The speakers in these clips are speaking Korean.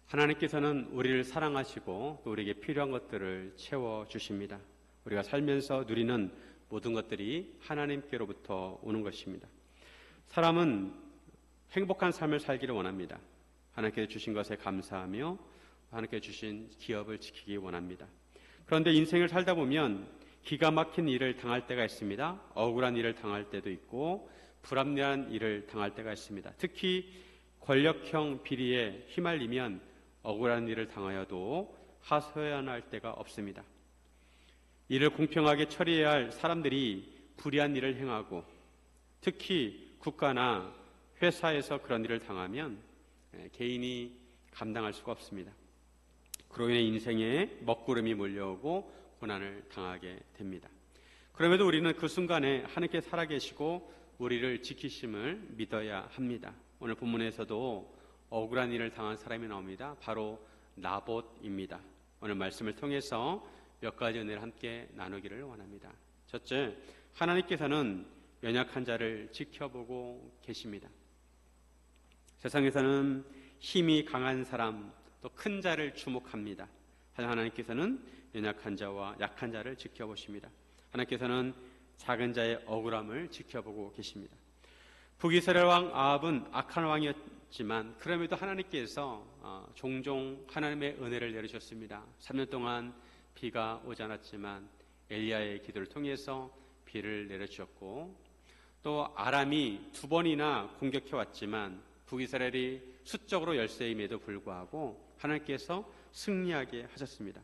하나님께서는 우리를 사랑하시고 또 우리에게 필요한 것들을 채워주십니다. 우리가 살면서 누리는 모든 것들이 하나님께로부터 오는 것입니다. 사람은 행복한 삶을 살기를 원합니다. 하나님께서 주신 것에 감사하며 하나님께서 주신 기업을 지키기 원합니다. 그런데 인생을 살다 보면 기가 막힌 일을 당할 때가 있습니다. 억울한 일을 당할 때도 있고 불합리한 일을 당할 때가 있습니다. 특히 권력형 비리에 휘말리면 억울한 일을 당하여도 하소연할 때가 없습니다. 이를 공평하게 처리해야 할 사람들이 불의한 일을 행하고 특히 국가나 회사에서 그런 일을 당하면 개인이 감당할 수가 없습니다. 그로 인해 인생에 먹구름이 몰려오고 고난을 당하게 됩니다. 그럼에도 우리는 그 순간에 하나님께 살아계시고 우리를 지키심을 믿어야 합니다. 오늘 본문에서도 억울한 일을 당한 사람이 나옵니다. 바로 나봇입니다. 오늘 말씀을 통해서 몇 가지 은혜를 함께 나누기를 원합니다. 첫째, 하나님께서는 연약한 자를 지켜보고 계십니다. 세상에서는 힘이 강한 사람, 또 큰 자를 주목합니다. 하지만 하나님께서는 연약한 자와 약한 자를 지켜보십니다. 하나님께서는 작은 자의 억울함을 지켜보고 계십니다. 북이스라엘 왕 아합은 악한 왕이었지만 그럼에도 하나님께서 종종 하나님의 은혜를 내리셨습니다. 3년 동안 비가 오지 않았지만 엘리야의 기도를 통해서 비를 내려주셨고, 또 아람이 2번이나 공격해 왔지만 북이스라엘이 수적으로 열세임에도 불구하고 하나님께서 승리하게 하셨습니다.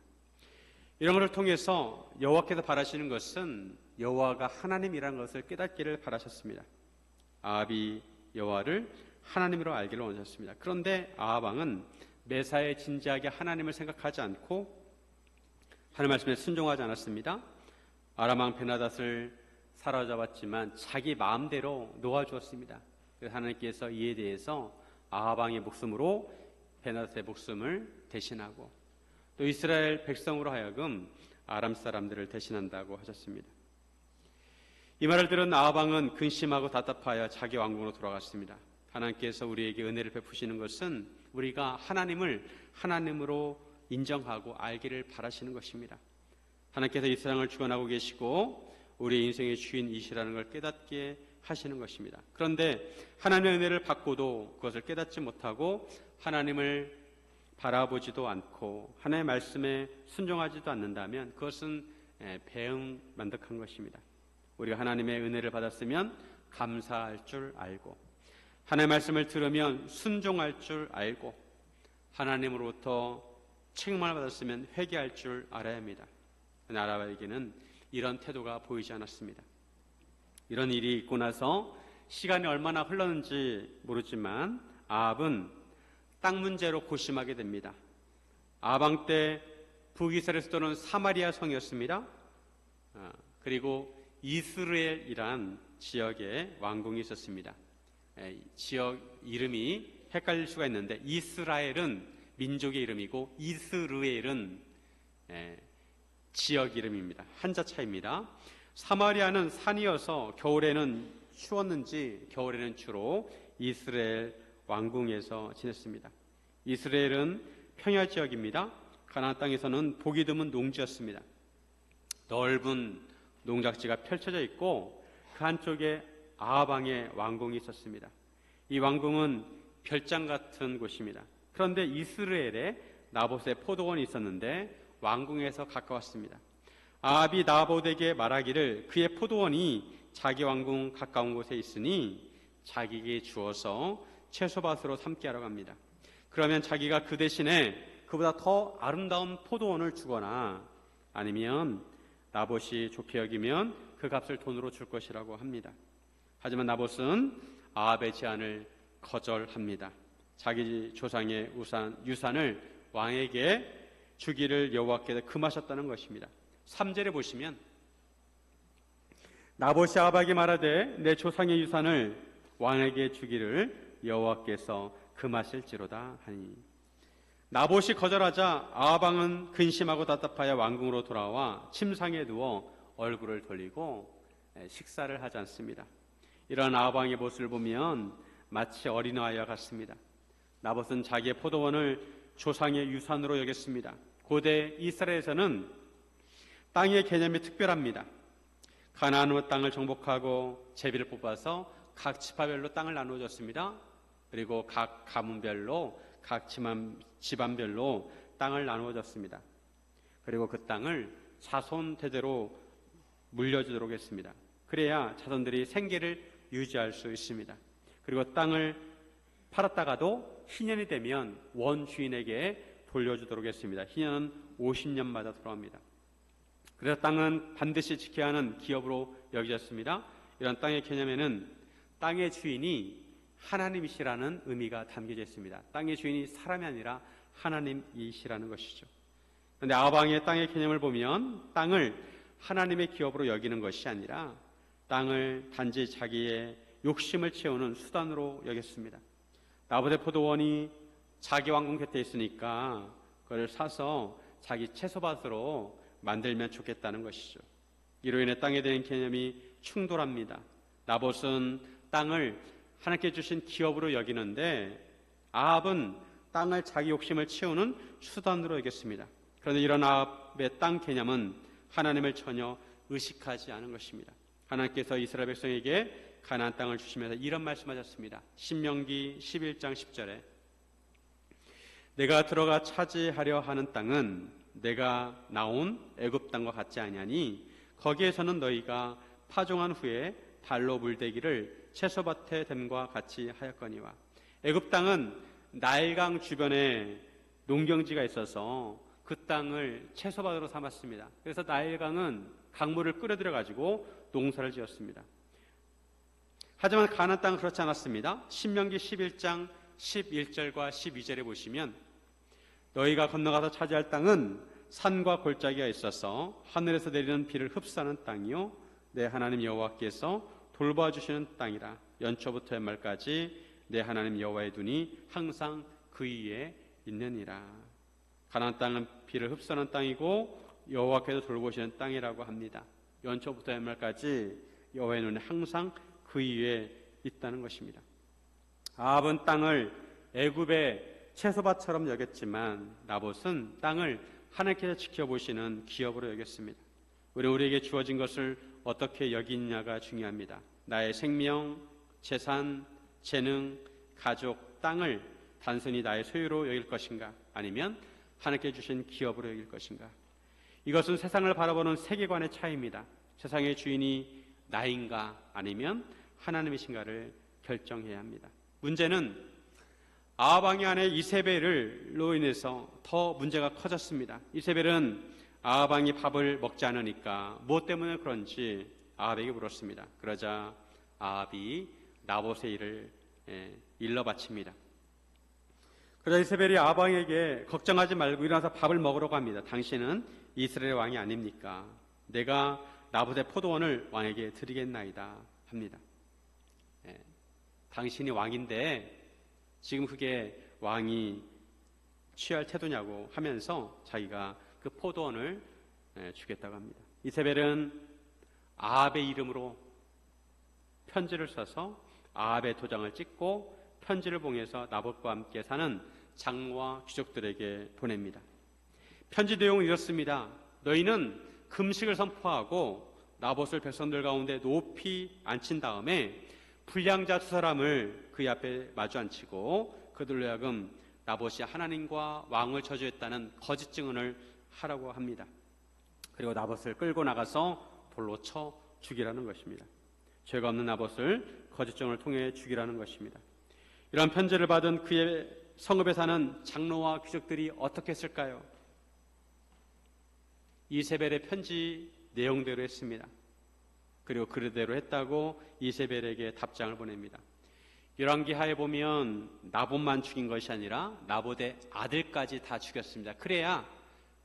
이런 것을 통해서 여호와께서 바라시는 것은 여호와가 하나님이라는 것을 깨닫기를 바라셨습니다. 아합이 여호와를 하나님으로 알기를 원하셨습니다. 그런데 아합 왕은 매사에 진지하게 하나님을 생각하지 않고 하나님 말씀에 순종하지 않았습니다. 아람 왕 베나닷을 사로잡았지만 자기 마음대로 놓아주었습니다. 그래서 하나님께서 이에 대해서 아합 왕의 목숨으로 베나닷의 목숨을 대신하고 또 이스라엘 백성으로 하여금 아람 사람들을 대신한다고 하셨습니다. 이 말을 들은 아합 왕은 근심하고 답답하여 자기 왕궁으로 돌아갔습니다. 하나님께서 우리에게 은혜를 베푸시는 것은 우리가 하나님을 하나님으로 인정하고 알기를 바라시는 것입니다. 하나님께서 이 세상을 주관하고 계시고 우리의 인생의 주인이시라는 걸 깨닫게 하시는 것입니다. 그런데 하나님의 은혜를 받고도 그것을 깨닫지 못하고 하나님을 바라보지도 않고 하나님의 말씀에 순종하지도 않는다면 그것은 배은만덕한 것입니다. 우리가 하나님의 은혜를 받았으면 감사할 줄 알고 하나님의 말씀을 들으면 순종할 줄 알고 하나님으로부터 책망을 받았으면 회개할 줄 알아야 합니다. 그런데 아합에게는 이런 태도가 보이지 않았습니다. 이런 일이 있고 나서 시간이 얼마나 흘렀는지 모르지만 아합은 땅 문제로 고심하게 됩니다. 아합 왕 때 북이스라엘 수도는 사마리아 성이었습니다. 그리고 이스라엘이란 지역에 왕궁이 있었습니다. 지역 이름이 헷갈릴 수가 있는데 이스라엘은 민족의 이름이고 이스르엘은 지역 이름입니다. 한자 차이입니다. 사마리아는 산이어서 겨울에는 추웠는지 겨울에는 주로 이스라엘 왕궁에서 지냈습니다. 이스라엘은 평야 지역입니다. 가나안 땅에서는 보기 드문 농지였습니다. 넓은 농작지가 펼쳐져 있고 그 한쪽에 아합 왕의 왕궁이 있었습니다. 이 왕궁은 별장 같은 곳입니다. 그런데 이스라엘에 나봇의 포도원이 있었는데 왕궁에서 가까웠습니다. 아합이 나봇에게 말하기를 그의 포도원이 자기 왕궁 가까운 곳에 있으니 자기에게 주어서 채소밭으로 삼게 하라고 합니다. 그러면 자기가 그 대신에 그보다 더 아름다운 포도원을 주거나 아니면 나봇이 좋게 여기면 그 값을 돈으로 줄 것이라고 합니다. 하지만 나봇은 아합의 제안을 거절합니다. 자기 조상의 유산을 왕에게 주기를 여호와께서 금하셨다는 것입니다. 3절에 보시면 나봇이 아합에게 말하되 내 조상의 유산을 왕에게 주기를 여호와께서 금하실지로다 하니 나봇이 거절하자 아합 왕은 근심하고 답답하여 왕궁으로 돌아와 침상에 누워 얼굴을 돌리고 식사를 하지 않습니다. 이런 아합 왕의 모습을 보면 마치 어린아이와 같습니다. 나봇은 자기의 포도원을 조상의 유산으로 여겼습니다. 고대 이스라엘에서는 땅의 개념이 특별합니다. 가나안 땅을 정복하고 제비를 뽑아서 각 지파별로 땅을 나누어 줬습니다. 그리고 각 가문별로, 각 집안별로 땅을 나누어 줬습니다. 그리고 그 땅을 자손 대대로 물려주도록 했습니다. 그래야 자손들이 생계를 유지할 수 있습니다. 그리고 땅을 팔았다가도 희년이 되면 원주인에게 돌려주도록 했습니다. 희년은 50년마다 돌아옵니다. 그래서 땅은 반드시 지켜야 하는 기업으로 여겨졌습니다. 이런 땅의 개념에는 땅의 주인이 하나님이시라는 의미가 담겨져 있습니다. 땅의 주인이 사람이 아니라 하나님이시라는 것이죠. 그런데 아방의 땅의 개념을 보면 땅을 하나님의 기업으로 여기는 것이 아니라 땅을 단지 자기의 욕심을 채우는 수단으로 여겼습니다. 나봇의 포도원이 자기 왕궁 곁에 있으니까 그걸 사서 자기 채소밭으로 만들면 좋겠다는 것이죠. 이로 인해 땅에 대한 개념이 충돌합니다. 나봇은 땅을 하나님께 주신 기업으로 여기는데 아합은 땅을 자기 욕심을 채우는 수단으로 여겼습니다. 그런데 이런 아합의 땅 개념은 하나님을 전혀 의식하지 않은 것입니다. 하나님께서 이스라엘 백성에게 가나안 땅을 주시면서 이런 말씀하셨습니다. 신명기 11장 10절에 내가 들어가 차지하려 하는 땅은 내가 나온 애굽 땅과 같지 아니하니 거기에서는 너희가 파종한 후에 발로 물대기를 채소밭에 됨과 같이 하였거니와. 애굽 땅은 나일강 주변에 농경지가 있어서 그 땅을 채소밭으로 삼았습니다. 그래서 나일강은 강물을 끌어들여 가지고 농사를 지었습니다. 하지만 가나안 땅은 그렇지 않았습니다. 신명기 11장 11절과 12절에 보시면 너희가 건너가서 차지할 땅은 산과 골짜기가 있어서 하늘에서 내리는 비를 흡수하는 땅이요 내 하나님 여호와께서 돌봐주시는 땅이라. 연초부터 연말까지 내 하나님 여호와의 눈이 항상 그 위에 있느니라. 가나안 땅은 비를 흡수하는 땅이고 여호와께서 돌보시는 땅이라고 합니다. 연초부터 연말까지 여호와의 눈이 항상 그 위에 있다는 것입니다. 아합은 땅을 애굽의 채소밭처럼 여겼지만 나봇은 땅을 하나님께서 지켜보시는 기업으로 여겼습니다. 우리에게 주어진 것을 어떻게 여기느냐가 중요합니다. 나의 생명, 재산, 재능, 가족, 땅을 단순히 나의 소유로 여길 것인가 아니면 하나님께 주신 기업으로 여길 것인가. 이것은 세상을 바라보는 세계관의 차이입니다. 세상의 주인이 나인가 아니면 하나님이신가를 결정해야 합니다. 문제는 아합 왕의 아내 이세벨로 인해서 더 문제가 커졌습니다. 이세벨은 아합 왕이 밥을 먹지 않으니까 무엇 때문에 그런지 아합에게 물었습니다. 그러자 아합이 나봇의 일을 일러 바칩니다. 그러자 이세벨이 아합 왕에게 걱정하지 말고 일어나서 밥을 먹으라고 합니다. 당신은 이스라엘 왕이 아닙니까? 내가 나봇의 포도원을 왕에게 드리겠나이다 합니다. 당신이 왕인데 지금 그게 왕이 취할 태도냐고 하면서 자기가 그 포도원을 주겠다고 합니다. 이세벨은 아합의 이름으로 편지를 써서 아합의 도장을 찍고 편지를 봉해서 나봇과 함께 사는 장로와 귀족들에게 보냅니다. 편지 내용은 이렇습니다. 너희는 금식을 선포하고 나봇을 백성들 가운데 높이 앉힌 다음에 불량자 두 사람을 그의 앞에 마주 앉히고 그들로 하여금 나봇이 하나님과 왕을 저주했다는 거짓 증언을 하라고 합니다. 그리고 나봇을 끌고 나가서 돌로 쳐 죽이라는 것입니다. 죄가 없는 나봇을 거짓 증언을 통해 죽이라는 것입니다. 이런 편지를 받은 그의 성읍에 사는 장로와 귀족들이 어떻게 했을까요? 이세벨의 편지 내용대로 했습니다. 그리고 그대로 했다고 이세벨에게 답장을 보냅니다. 열왕기하에 보면 나봇만 죽인 것이 아니라 나봇의 아들까지 다 죽였습니다. 그래야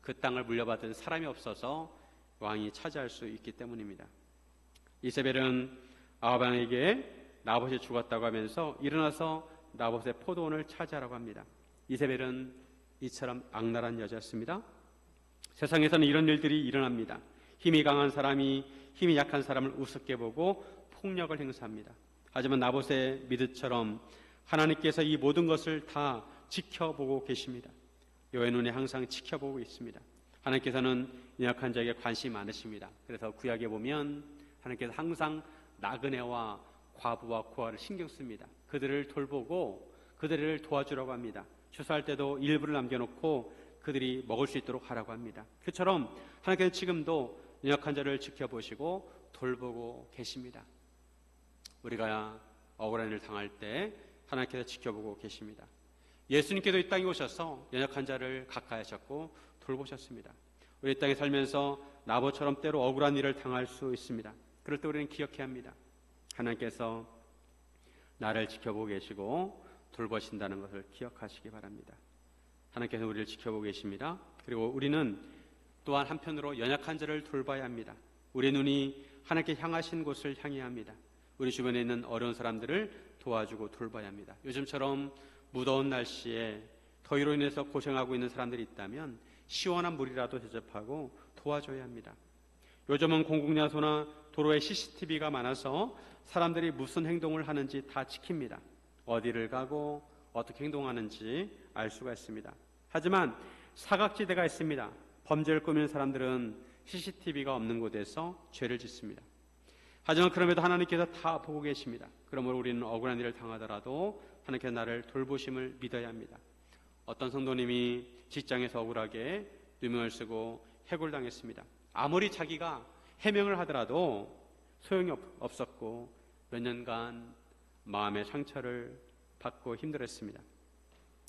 그 땅을 물려받은 사람이 없어서 왕이 차지할 수 있기 때문입니다. 이세벨은 아합 왕에게 나봇이 죽었다고 하면서 일어나서 나봇의 포도원을 차지하라고 합니다. 이세벨은 이처럼 악랄한 여자였습니다. 세상에서는 이런 일들이 일어납니다. 힘이 강한 사람이 힘이 약한 사람을 우습게 보고 폭력을 행사합니다. 하지만 나봇의 미드처럼 하나님께서 이 모든 것을 다 지켜보고 계십니다. 여호와의 눈이 항상 지켜보고 있습니다. 하나님께서는 연약한 자에게 관심이 많으십니다. 그래서 구약에 보면 하나님께서 항상 나그네와 과부와 고아를 신경 씁니다. 그들을 돌보고 그들을 도와주라고 합니다. 추수할 때도 일부를 남겨놓고 그들이 먹을 수 있도록 하라고 합니다. 그처럼 하나님께서 지금도 연약한 자를 지켜보시고 돌보고 계십니다. 우리가 억울한 일을 당할 때 하나님께서 지켜보고 계십니다. 예수님께서 이 땅에 오셔서 연약한 자를 가까이 하셨고 돌보셨습니다. 우리 이 땅에 살면서 나보처럼 때로 억울한 일을 당할 수 있습니다. 그럴 때 우리는 기억해야 합니다. 하나님께서 나를 지켜보고 계시고 돌보신다는 것을 기억하시기 바랍니다. 하나님께서 우리를 지켜보고 계십니다. 그리고 우리는 또한 한편으로 연약한 자를 돌봐야 합니다. 우리의 눈이 하나님께 향하신 곳을 향해야 합니다. 우리 주변에 있는 어려운 사람들을 도와주고 돌봐야 합니다. 요즘처럼 무더운 날씨에 더위로 인해서 고생하고 있는 사람들이 있다면 시원한 물이라도 대접하고 도와줘야 합니다. 요즘은 공공야소나 도로에 CCTV가 많아서 사람들이 무슨 행동을 하는지 다 찍힙니다. 어디를 가고 어떻게 행동하는지 알 수가 있습니다. 하지만 사각지대가 있습니다. 범죄를 꾸미는 사람들은 CCTV가 없는 곳에서 죄를 짓습니다. 하지만 그럼에도 하나님께서 다 보고 계십니다. 그러므로 우리는 억울한 일을 당하더라도 하나님께서 나를 돌보심을 믿어야 합니다. 어떤 성도님이 직장에서 억울하게 누명을 쓰고 해고당했습니다. 아무리 자기가 해명을 하더라도 소용이 없었고 몇 년간 마음의 상처를 받고 힘들었습니다.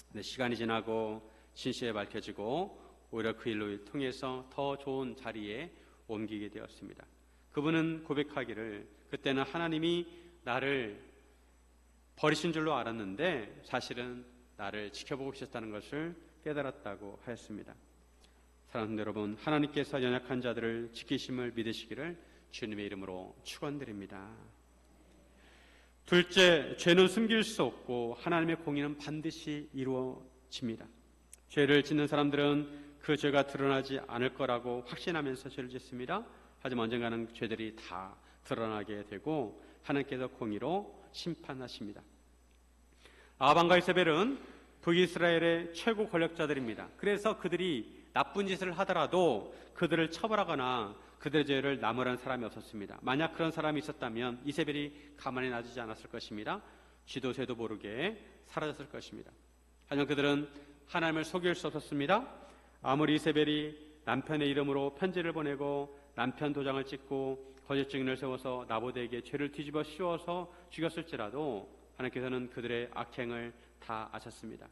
근데 시간이 지나고 진실이 밝혀지고 오히려 그 일로 통해서 더 좋은 자리에 옮기게 되었습니다. 그분은 고백하기를 그때는 하나님이 나를 버리신 줄로 알았는데 사실은 나를 지켜보고 계셨다는 것을 깨달았다고 하였습니다. 사랑하는 여러분, 하나님께서 연약한 자들을 지키심을 믿으시기를 주님의 이름으로 축원드립니다. 둘째, 죄는 숨길 수 없고 하나님의 공의는 반드시 이루어집니다. 죄를 짓는 사람들은 그 죄가 드러나지 않을 거라고 확신하면서 죄를 짓습니다. 하지만 언젠가는 죄들이 다 드러나게 되고 하나님께서 공의로 심판하십니다. 아합과 이세벨은 북이스라엘의 최고 권력자들입니다. 그래서 그들이 나쁜 짓을 하더라도 그들을 처벌하거나 그들의 죄를 나무라는 사람이 없었습니다. 만약 그런 사람이 있었다면 이세벨이 가만히 놔두지 않았을 것입니다. 쥐도 새도 모르게 사라졌을 것입니다. 하지만 그들은 하나님을 속일 수 없었습니다. 아무리 이세벨이 남편의 이름으로 편지를 보내고 남편 도장을 찍고 거짓 증인을 세워서 나보드에게 죄를 뒤집어 씌워서 죽였을지라도 하나님께서는 그들의 악행을 다 아셨습니다.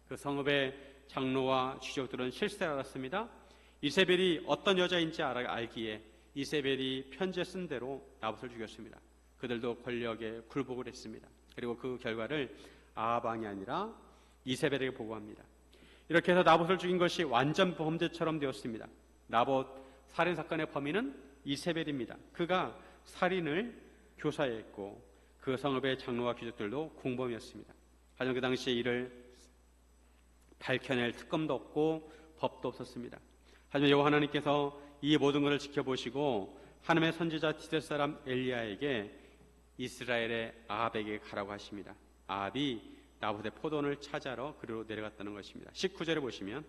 그 성읍의 장로와 귀족들은 실세를 알았습니다. 이세벨이 어떤 여자인지 알기에 이세벨이 편지에 쓴 대로 나봇을 죽였습니다. 그들도 권력에 굴복을 했습니다. 그리고 그 결과를 아합 왕이 아니라 이세벨에게 보고합니다. 이렇게 해서 나봇을 죽인 것이 완전 범죄처럼 되었습니다. 나봇 살인사건의 범인은 이세벨입니다. 그가 살인을 교사했고 그 성읍의 장로와 귀족들도 공범이었습니다. 하지만 그 당시에 이를 밝혀낼 특검도 없고 법도 없었습니다. 하지만 여호와 하나님께서 이 모든 것을 지켜보시고 하나님의 선지자 디벳 사람 엘리야에게 이스라엘의 아합에게 가라고 하십니다. 아합이 나봇의 포도원을 찾아러 그리로 내려갔다는 것입니다. 19절에 보시면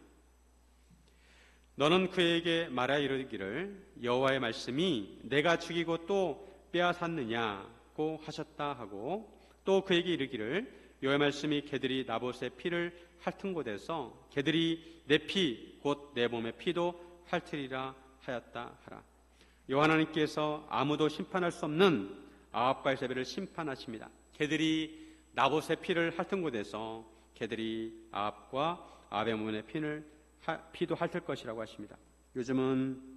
너는 그에게 말하여 이르기를 여호와의 말씀이 내가 죽이고 또 빼앗았느냐고 하셨다 하고 또 그에게 이르기를 여호와의 말씀이 개들이 나봇의 피를 핥은 곳에서 개들이 내 피 곧 내 몸의 피도 핥으리라 하였다 하라. 여호와 하나님께서 아무도 심판할 수 없는 아합과 이세벨을 심판하십니다. 개들이 나봇의 피를 핥은 곳에서 개들이 아합과 아합의 몸의 피도 핥을 것이라고 하십니다. 요즘은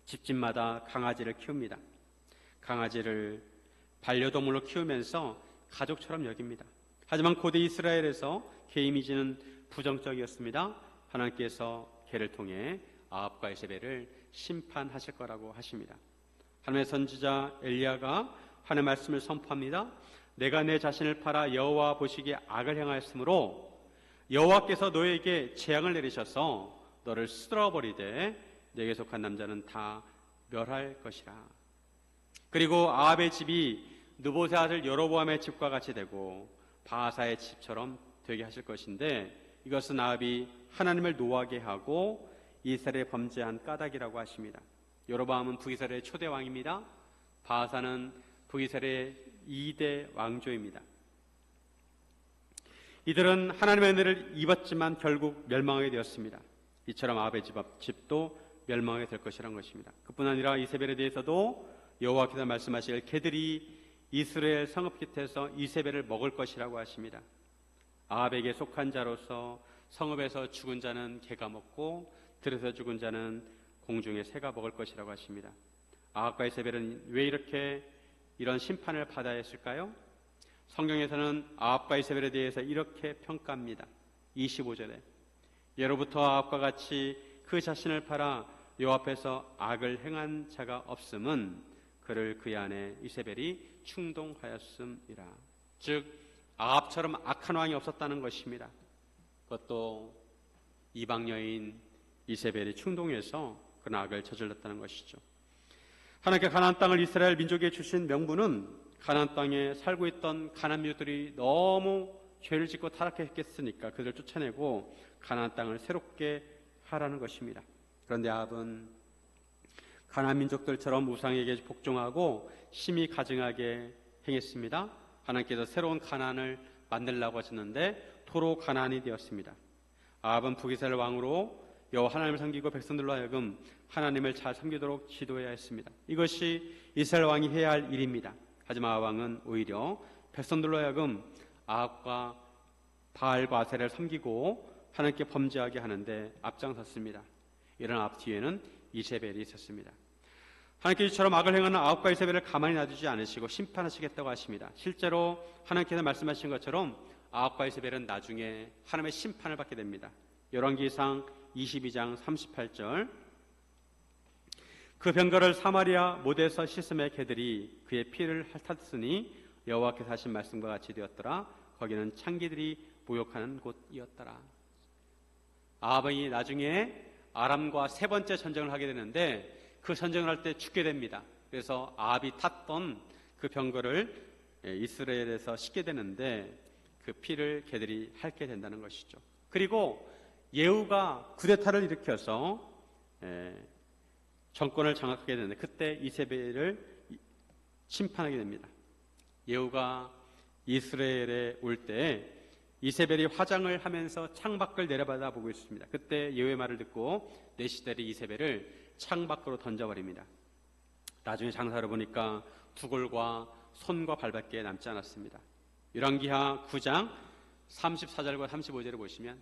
집집마다 강아지를 키웁니다. 강아지를 반려동물로 키우면서 가족처럼 여깁니다. 하지만 고대 이스라엘에서 개 이미지는 부정적이었습니다. 하나님께서 개를 통해 아합과 이세벨을 심판하실 거라고 하십니다. 하나님의 선지자 엘리야가 하나님의 말씀을 선포합니다. 내가 내 자신을 팔아 여호와 보시기에 악을 행하였으므로 여호와께서 너에게 재앙을 내리셔서 너를 쓸어버리되 내게 속한 남자는 다 멸할 것이라. 그리고 아합의 집이 느보세 아들 여로보암의 집과 같이 되고 바하사의 집처럼 되게 하실 것인데 이것은 아합이 하나님을 노하게 하고 이스라엘에 범죄한 까닭이라고 하십니다. 여로보암은 북이스라엘의 초대 왕입니다. 바하사는 북이스라엘의 2대 왕조입니다. 이들은 하나님의 은혜를 입었지만 결국 멸망하게 되었습니다. 이처럼 아합의 집도 멸망하게 될 것이라는 것입니다. 그뿐 아니라 이세벨에 대해서도 여호와께서 말씀하시길 개들이 이스라엘 성읍 곁에서 이세벨을 먹을 것이라고 하십니다. 아합에게 속한 자로서 성읍에서 죽은 자는 개가 먹고 들에서 죽은 자는 공중의 새가 먹을 것이라고 하십니다. 아합과 이세벨은 왜 이런 심판을 받아야 했을까요? 성경에서는 아합과 이세벨에 대해서 이렇게 평가합니다. 25절에 예로부터 아합과 같이 그 자신을 팔아 여호와 앞에서 악을 행한 자가 없음은 그를 그의 아내 이세벨이 충동하였음이라. 즉 아합처럼 악한 왕이 없었다는 것입니다. 그것도 이방 여인 이세벨이 충동해서 그런 악을 저질렀다는 것이죠. 하나님께 가나안 땅을 이스라엘 민족에 주신 명분은 가나안 땅에 살고 있던 가나안 민족들이 너무 죄를 짓고 타락했겠으니까 그들을 쫓아내고 가나안 땅을 새롭게 하라는 것입니다. 그런데 아합은 가나안 민족들처럼 우상에게 복종하고 심히 가증하게 행했습니다. 하나님께서 새로운 가나안을 만들라고 하셨는데 도로 가나안이 되었습니다. 아합은 북이스라엘 왕으로 여호와 하나님을 섬기고 백성들로 하여금 하나님을 잘 섬기도록 지도해야 했습니다. 이것이 이스라엘 왕이 해야 할 일입니다. 하지만 아합 왕은 오히려 백성들로 하여금 아합과 바알과 아세라를 섬기고 하나님께 범죄하게 하는데 앞장섰습니다. 이런 아합 뒤에는 이세벨이 있었습니다. 하나님께서 이처럼 악을 행하는 아합과 이세벨을 가만히 놔두지 않으시고 심판하시겠다고 하십니다. 실제로 하나님께서 말씀하신 것처럼 아합과 이세벨은 나중에 하나님의 심판을 받게 됩니다. 열왕기상 22장 38절 그 병거를 사마리아 못에서 씻음의 개들이 그의 피를 핥았으니 여호와께서 하신 말씀과 같이 되었더라. 거기는 창기들이 모욕하는 곳이었더라. 아합이 나중에 아람과 세 번째 전쟁을 하게 되는데 그 전쟁을 할 때 죽게 됩니다. 그래서 아합이 탔던 그 병거를 이스라엘에서 씻게 되는데 그 피를 개들이 핥게 된다는 것이죠. 그리고 예후가 쿠데타를 일으켜서 정권을 장악하게 되는데 그때 이세벨을 심판하게 됩니다. 예후가 이스라엘에 올 때 이세벨이 화장을 하면서 창밖을 내려받아 보고 있습니다. 그때 예후의 말을 듣고 내 시대의 이세벨을 창밖으로 던져버립니다. 나중에 장사를 보니까 두골과 손과 발밖에 남지 않았습니다. 열왕기하 9장 34절과 35절을 보시면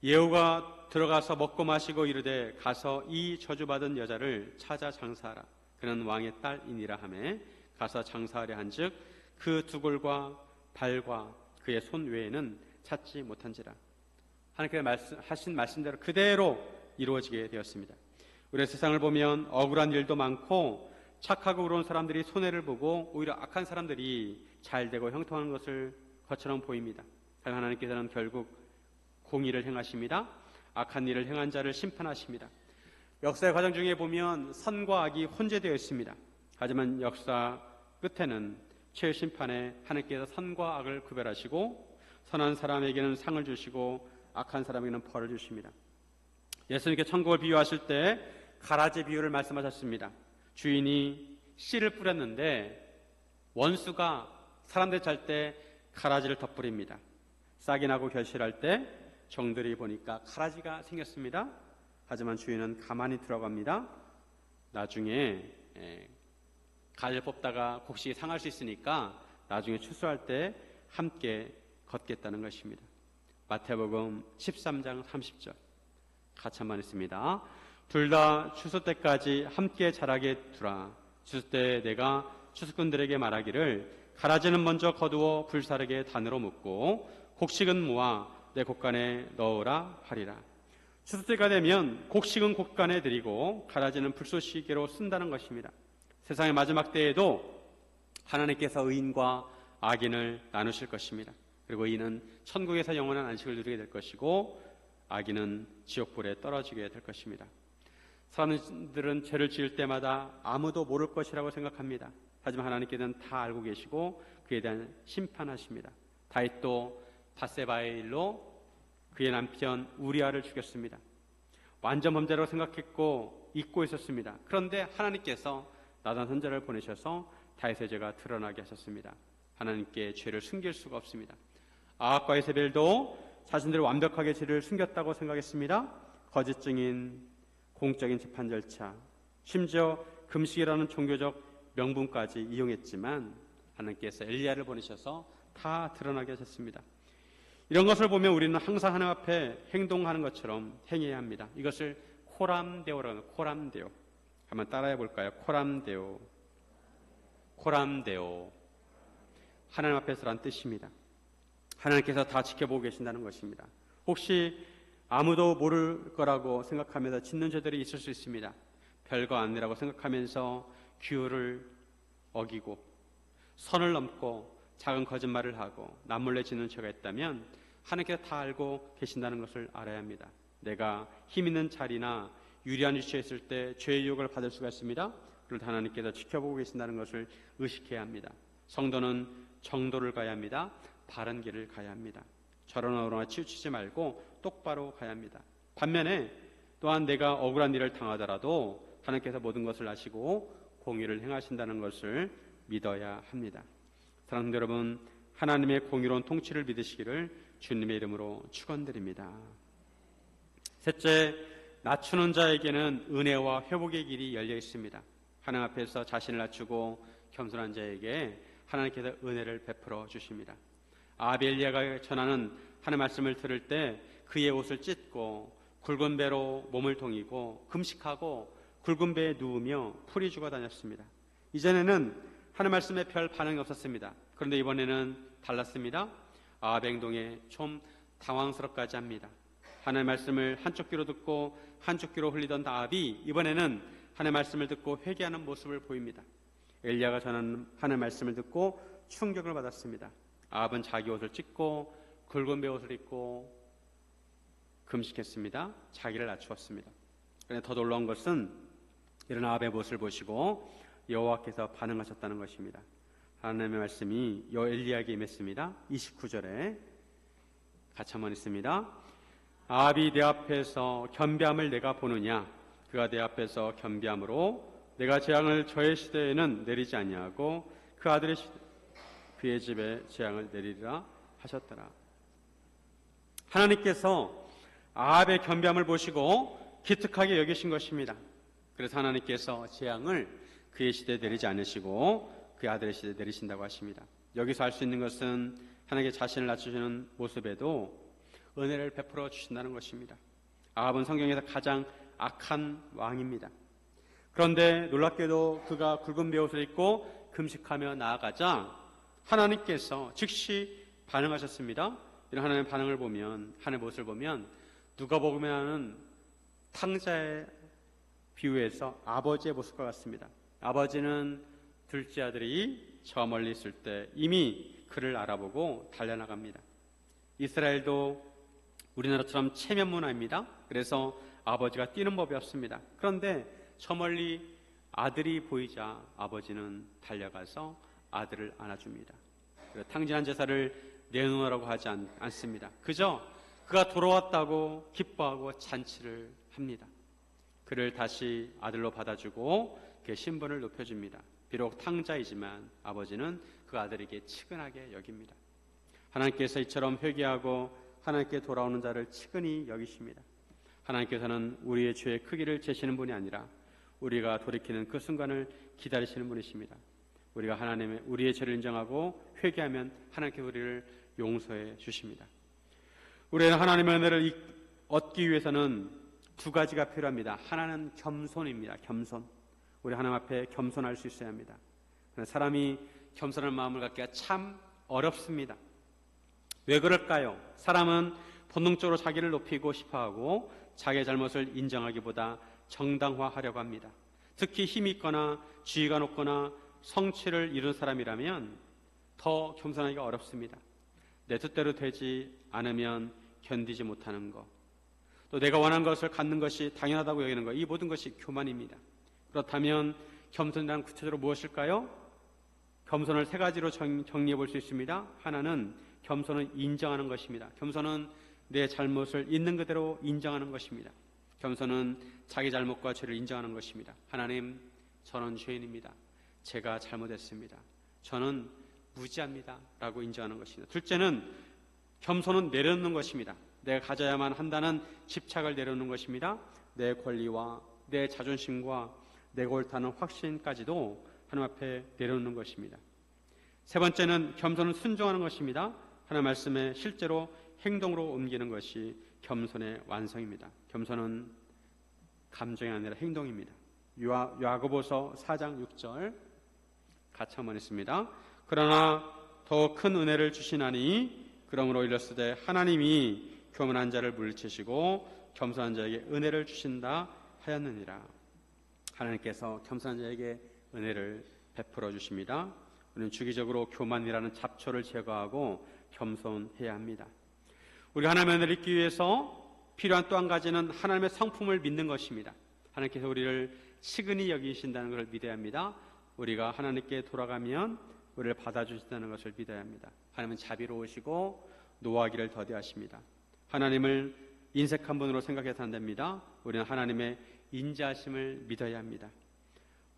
예후가 들어가서 먹고 마시고 이르되 가서 이 저주받은 여자를 찾아 장사하라. 그는 왕의 딸이니라 하매 가서 장사하려 한즉 그 두골과 발과 그의 손 외에는 찾지 못한지라. 하나님께서 하신 말씀대로 그대로 이루어지게 되었습니다. 우리의 세상을 보면 억울한 일도 많고 착하고 의로운 사람들이 손해를 보고 오히려 악한 사람들이 잘되고 형통하는 것처럼 보입니다. 하나님께서는 결국 공의를 행하십니다. 악한 일을 행한 자를 심판하십니다. 역사의 과정 중에 보면 선과 악이 혼재되어 있습니다. 하지만 역사 끝에는 최후 심판에 하나님께서 선과 악을 구별하시고 선한 사람에게는 상을 주시고 악한 사람에게는 벌을 주십니다. 예수님께 천국을 비유하실 때 가라지 비유를 말씀하셨습니다. 주인이 씨를 뿌렸는데 원수가 사람들 잘 때 가라지를 덧뿌립니다. 싹이 나고 결실할 때 종들이 보니까 가라지가 생겼습니다. 하지만 주인은 가만히 들어갑니다. 나중에 가지를 뽑다가 곡식이 상할 수 있으니까 나중에 추수할 때 함께 걷겠다는 것입니다. 마태복음 13장 30절 같이 한번 읽습니다. 둘 다 추수 때까지 함께 자라게 두라. 추수 때 내가 추수꾼들에게 말하기를 가라지는 먼저 거두어 불사르게 단으로 묶고 곡식은 모아 내 곡간에 넣으라 하리라. 추수 때가 되면 곡식은 곡간에 들이고 가라지는 불쏘시개로 쓴다는 것입니다. 세상의 마지막 때에도 하나님께서 의인과 악인을 나누실 것입니다. 그리고 의인은 천국에서 영원한 안식을 누리게 될 것이고 악인은 지옥불에 떨어지게 될 것입니다. 사람들은 죄를 지을 때마다 아무도 모를 것이라고 생각합니다. 하지만 하나님께서는 다 알고 계시고 그에 대한 심판하십니다. 다윗도 밧세바의 일로 그의 남편 우리아를 죽였습니다. 완전 범죄라고 생각했고 잊고 있었습니다. 그런데 하나님께서 나단 선지자를 보내셔서 다윗의 죄가 드러나게 하셨습니다. 하나님께 죄를 숨길 수가 없습니다. 아합과 이세벨도 자신들이 완벽하게 죄를 숨겼다고 생각했습니다. 거짓 증인, 공적인 재판 절차, 심지어 금식이라는 종교적 명분까지 이용했지만 하나님께서 엘리야를 보내셔서 다 드러나게 하셨습니다. 이런 것을 보면 우리는 항상 하나님 앞에 행동하는 것처럼 행해야 합니다. 이것을 코람데오라는 코람데오. 한번 따라해 볼까요? 코람데오. 코람데오. 하나님 앞에서란 뜻입니다. 하나님께서 다 지켜보고 계신다는 것입니다. 혹시 아무도 모를 거라고 생각하면서 짓는 죄들이 있을 수 있습니다. 별거 아니라고 생각하면서 규율을 어기고 선을 넘고 작은 거짓말을 하고 남몰래 짓는 죄가 있다면 하나님께서 다 알고 계신다는 것을 알아야 합니다. 내가 힘 있는 자리나 유리한 위치에 있을 때 죄의 유혹을 받을 수가 있습니다. 그런데 하나님께서 지켜보고 계신다는 것을 의식해야 합니다. 성도는 정도를 가야 합니다. 바른 길을 가야 합니다. 저런 어로나 치우치지 말고 똑바로 가야 합니다. 반면에 또한 내가 억울한 일을 당하더라도 하나님께서 모든 것을 아시고 공의를 행하신다는 것을 믿어야 합니다. 사랑하는 여러분, 하나님의 공의로운 통치를 믿으시기를 주님의 이름으로 축원드립니다. 셋째, 낮추는 자에게는 은혜와 회복의 길이 열려 있습니다. 하나님 앞에서 자신을 낮추고 겸손한 자에게 하나님께서 은혜를 베풀어 주십니다. 아벨리아가 전하는 하나님 말씀을 들을 때 그의 옷을 찢고 굵은 배로 몸을 동이고 금식하고 굵은 배에 누우며 풀이 죽어 다녔습니다. 이전에는 하나님 말씀에 별 반응이 없었습니다. 그런데 이번에는 달랐습니다. 아합 행동에 좀 당황스럽까지 합니다. 하나님 말씀을 한쪽 귀로 듣고 한쪽 귀로 흘리던 아합이 이번에는 하나님 말씀을 듣고 회개하는 모습을 보입니다. 엘리야가 전하는 하나님 말씀을 듣고 충격을 받았습니다. 아합은 자기 옷을 찢고 굵은 배 옷을 입고 금식했습니다. 자기를 낮추었습니다. 그런데 더 놀라운 것은 이런 아합의 모습을 보시고 여호와께서 반응하셨다는 것입니다. 하나님의 말씀이 엘리야에게 임했습니다. 29절에 같이 한번 있습니다. 아합이 내 앞에서 겸비함을 내가 보느냐? 그가 내 앞에서 겸비함으로 내가 재앙을 저의 시대에는 내리지 아니하고 그 아들의 시대 그의 집에 재앙을 내리리라 하셨더라. 하나님께서 아합의 겸비함을 보시고 기특하게 여기신 것입니다. 그래서 하나님께서 재앙을 그의 시대에 내리지 않으시고 그의 아들의 시대에 내리신다고 하십니다. 여기서 알 수 있는 것은 하나님께 자신을 낮추시는 모습에도 은혜를 베풀어 주신다는 것입니다. 아합은 성경에서 가장 악한 왕입니다. 그런데 놀랍게도 그가 굵은 베옷을 입고 금식하며 나아가자 하나님께서 즉시 반응하셨습니다. 이런 하나님의 반응을 보면, 하나님의 모습을 보면 누가복음에는 탕자의 비유에서 아버지의 모습과 같습니다. 아버지는 둘째 아들이 저 멀리 있을 때 이미 그를 알아보고 달려나갑니다. 이스라엘도 우리나라처럼 체면 문화입니다. 그래서 아버지가 뛰는 법이 없습니다. 그런데 저 멀리 아들이 보이자 아버지는 달려가서 아들을 안아줍니다. 탕진한 제사를 내놓으라고 하지 않습니다. 그저 그가 돌아왔다고 기뻐하고 잔치를 합니다. 그를 다시 아들로 받아주고 그의 신분을 높여줍니다. 비록 탕자이지만 아버지는 그 아들에게 치근하게 여깁니다. 하나님께서 이처럼 회개하고 하나님께 돌아오는 자를 치근히 여기십니다. 하나님께서는 우리의 죄의 크기를 재시는 분이 아니라 우리가 돌이키는 그 순간을 기다리시는 분이십니다. 우리가 우리의 죄를 인정하고 회개하면 하나님께서 우리를 용서해 주십니다. 우리는 하나님의 은혜를 얻기 위해서는 두 가지가 필요합니다. 하나는 겸손입니다. 겸손. 우리 하나님 앞에 겸손할 수 있어야 합니다. 사람이 겸손한 마음을 갖기가 참 어렵습니다. 왜 그럴까요? 사람은 본능적으로 자기를 높이고 싶어하고 자기의 잘못을 인정하기보다 정당화하려고 합니다. 특히 힘이 있거나 지위가 높거나 성취를 이룬 사람이라면 더 겸손하기가 어렵습니다. 내 뜻대로 되지 않으면 견디지 못하는 것, 또 내가 원하는 것을 갖는 것이 당연하다고 여기는 것, 이 모든 것이 교만입니다. 그렇다면 겸손이란 구체적으로 무엇일까요? 겸손을 세 가지로 정리해 볼 수 있습니다. 하나는 겸손은 인정하는 것입니다. 겸손은 내 잘못을 있는 그대로 인정하는 것입니다. 겸손은 자기 잘못과 죄를 인정하는 것입니다. 하나님, 저는 죄인입니다. 제가 잘못했습니다. 저는 무지합니다. 라고 인정하는 것입니다. 둘째는 겸손은 내려놓는 것입니다. 내가 가져야만 한다는 집착을 내려놓는 것입니다. 내 권리와 내 자존심과 내가 옳다는 확신까지도 하나님 앞에 내려놓는 것입니다. 세 번째는 겸손은 순종하는 것입니다. 하나님 말씀에 실제로 행동으로 옮기는 것이 겸손의 완성입니다. 겸손은 감정이 아니라 행동입니다. 야고보서 4장 6절 같이 한번 했습니다. 그러나 더 큰 은혜를 주시나니 그러므로 이르시되 하나님이 교만한 자를 물리치시고 겸손한 자에게 은혜를 주신다 하였느니라. 하나님께서 겸손한 자에게 은혜를 베풀어 주십니다. 우리는 주기적으로 교만이라는 잡초를 제거하고 겸손해야 합니다. 우리가 하나님의 은혜를 잊기 위해서 필요한 또 한 가지는 하나님의 성품을 믿는 것입니다. 하나님께서 우리를 치근히 여기신다는 것을 믿어야 합니다. 우리가 하나님께 돌아가면 우리를 받아주신다는 것을 믿어야 합니다. 하나님은 자비로우시고 노하기를 더디하십니다. 하나님을 인색한 분으로 생각해서 안 됩니다. 우리는 하나님의 인자하심을 믿어야 합니다.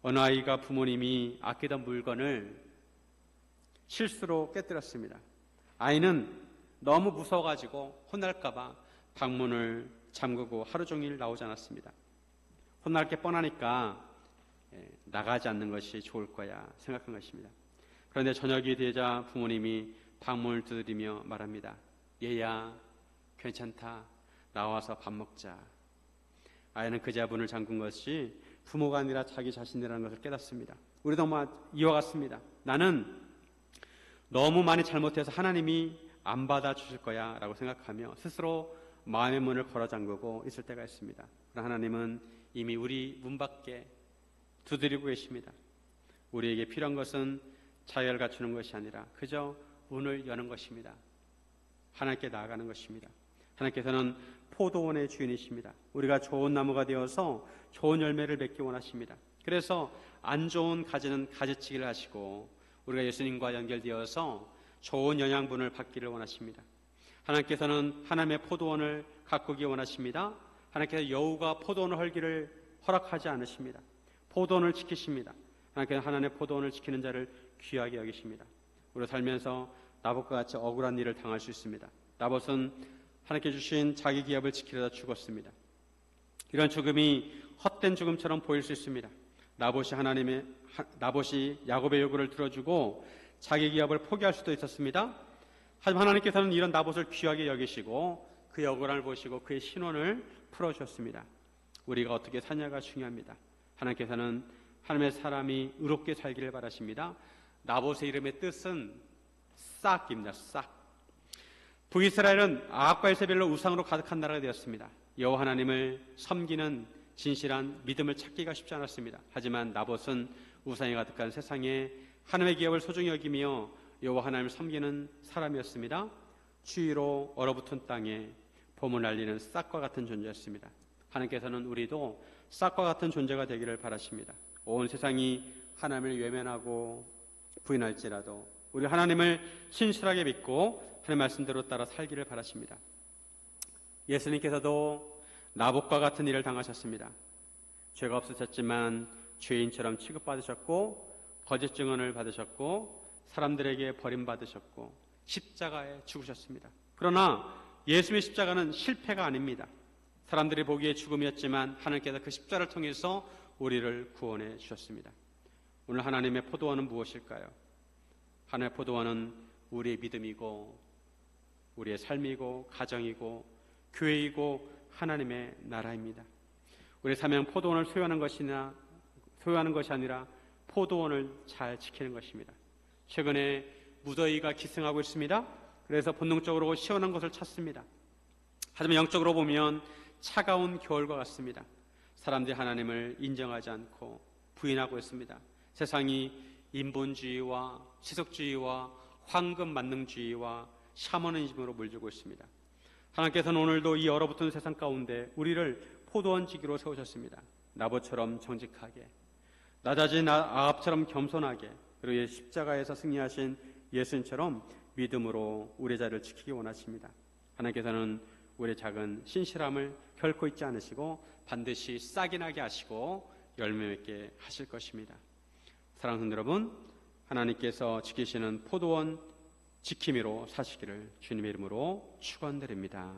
어느 아이가 부모님이 아끼던 물건을 실수로 깨뜨렸습니다. 아이는 너무 무서워가지고 혼날까봐 방문을 잠그고 하루 종일 나오지 않았습니다. 혼날 게 뻔하니까 나가지 않는 것이 좋을 거야 생각한 것입니다. 그런데 저녁이 되자 부모님이 방문을 두드리며 말합니다. 얘야, 괜찮다. 나와서 밥 먹자. 아이는 그제야 문을 잠근 것이 부모가 아니라 자기 자신이라는 것을 깨닫습니다. 우리도 이와 같습니다. 나는 너무 많이 잘못해서 하나님이 안 받아주실 거야 라고 생각하며 스스로 마음의 문을 걸어 잠그고 있을 때가 있습니다. 그러나 하나님은 이미 우리 문 밖에 두드리고 계십니다. 우리에게 필요한 것은 자유를 갖추는 것이 아니라 그저 문을 여는 것입니다. 하나님께 나아가는 것입니다. 하나님께서는 포도원의 주인이십니다. 우리가 좋은 나무가 되어서 좋은 열매를 맺기 원하십니다. 그래서 안 좋은 가지는 가지치기를 하시고 우리가 예수님과 연결되어서 좋은 영양분을 받기를 원하십니다. 하나님께서는 하나님의 포도원을 가꾸기 원하십니다. 하나님께서 여우가 포도원을 헐기를 허락하지 않으십니다. 포도원을 지키십니다. 하나님께서 하나님의 포도원을 지키는 자를 귀하게 여기십니다. 우리가 살면서 나봇과 같이 억울한 일을 당할 수 있습니다. 나봇은 하나님께 주신 자기 기업을 지키려다 죽었습니다. 이런 죽음이 헛된 죽음처럼 보일 수 있습니다. 나봇이 야곱의 요구를 들어주고 자기 기업을 포기할 수도 있었습니다. 하지만 하나님께서는 이런 나봇을 귀하게 여기시고 그의 억울함을 보시고 그의 신원을 풀어주셨습니다. 우리가 어떻게 사냐가 중요합니다. 하나님께서는 하나님의 사람이 의롭게 살기를 바라십니다. 나봇의 이름의 뜻은 싹입니다. 싹. 북이스라엘은 아합과 이세벨로 우상으로 가득한 나라가 되었습니다. 여호와 하나님을 섬기는 진실한 믿음을 찾기가 쉽지 않았습니다. 하지만 나봇은 우상이 가득한 세상에 하나님의 기업을 소중히 여기며 여호와 하나님을 섬기는 사람이었습니다. 추위로 얼어붙은 땅에 봄을 날리는 싹과 같은 존재였습니다. 하나님께서는 우리도 싹과 같은 존재가 되기를 바라십니다. 온 세상이 하나님을 외면하고 부인할지라도 우리 하나님을 신실하게 믿고 하나님의 말씀대로 따라 살기를 바라십니다. 예수님께서도 나봇과 같은 일을 당하셨습니다. 죄가 없으셨지만 죄인처럼 취급받으셨고 거짓 증언을 받으셨고 사람들에게 버림받으셨고 십자가에 죽으셨습니다. 그러나 예수님의 십자가는 실패가 아닙니다. 사람들이 보기에 죽음이었지만 하나님께서 그 십자가를 통해서 우리를 구원해 주셨습니다. 오늘 하나님의 포도원은 무엇일까요? 하나님의 포도원은 우리의 믿음이고 우리의 삶이고 가정이고 교회이고 하나님의 나라입니다. 우리의 사명 포도원을 소유하는 것이 아니라 포도원을 잘 지키는 것입니다. 최근에 무더위가 기승하고 있습니다. 그래서 본능적으로 시원한 것을 찾습니다. 하지만 영적으로 보면 차가운 겨울과 같습니다. 사람들이 하나님을 인정하지 않고 부인하고 있습니다. 세상이 인본주의와 시속주의와 황금 만능주의와 샤머니즘으로 물들고 있습니다. 하나님께서는 오늘도 이 얼어붙은 세상 가운데 우리를 포도원지기로 세우셨습니다. 나봇처럼 정직하게, 낮아진 아합처럼 겸손하게, 그리고 십자가에서 승리하신 예수님처럼 믿음으로 우리의 자리를 지키기 원하십니다. 하나님께서는 우리의 작은 신실함을 결코 잊지 않으시고 반드시 싹이 나게 하시고 열매 맺게 하실 것입니다. 사랑하는 성도 여러분, 하나님께서 지키시는 포도원 지킴이로 사시기를 주님의 이름으로 축원드립니다.